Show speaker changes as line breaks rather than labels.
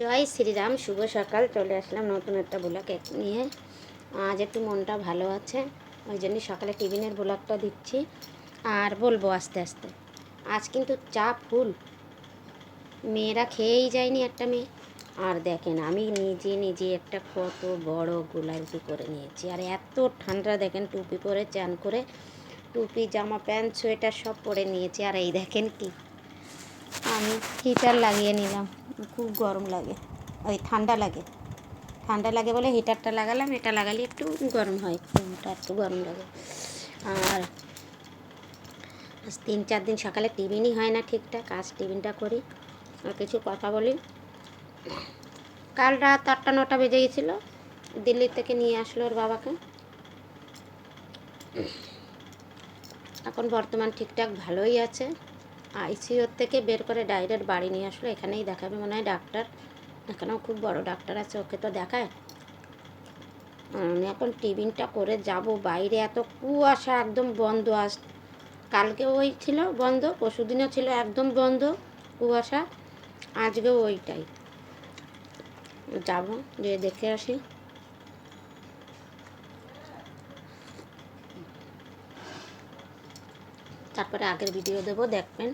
জয় শ্রীরাম, শুভ সকাল। চলে আসলাম নতুন একটা ব্লগ নিয়ে। আজ একটু মনটা ভালো আছে, ওই জন্যই সকালে টিফিনের ব্লগটা দিচ্ছি। আর বলবো আস্তে আস্তে, আজ কিন্তু চা ফুল, মেয়েরা খেয়েই যায়নি একটা মেয়ে। আর দেখেন আমি নিজে নিজে একটা কত বড় গোলাপি করে নিয়েছি। আর এত ঠান্ডা দেখেন, টুপি পরে চান করে, টুপি জামা প্যান্ট সোয়েটার সব পরে নিয়েছি। আর এই দেখেন কি, আমি হিটার লাগিয়ে নিলাম, খুব গরম লাগে, ওই ঠান্ডা লাগে বলে হিটারটা লাগালাম। এটা লাগালে একটু গরম হয়, রুমটা একটু গরম লাগে। আর আজ 3-4 দিন সকালে টিফিনই হয় না ঠিকঠাক, আজ টিফিনটা করি। আর কিছু কথা বলি। কাল রাত 8টা-9টা বেজে গেছিলো, দিল্লি থেকে নিয়ে আসলো ওর বাবাকে। এখন বর্তমান ঠিকঠাক ভালোই আছে। আইসিইউর থেকে বের করে ডাইরেক্ট বাড়ি নিয়ে আসলো, এখানেই দেখাবে মনে হয় ডাক্তার। এখানেও খুব বড় ডাক্তার আছে, ওকে তো দেখায়। আমি এখন টিফিনটা করে যাব বাইরে, এত কুয়াশা, একদম বন্ধ। আজ কালকে ওই ছিল বন্ধ, পরশুদিনও ছিল একদম বন্ধ কুয়াশা, আজকেও ওইটাই। যাব, যে দেখে আসি। তারপরে আগের ভিডিও দেবো, দেখবেন।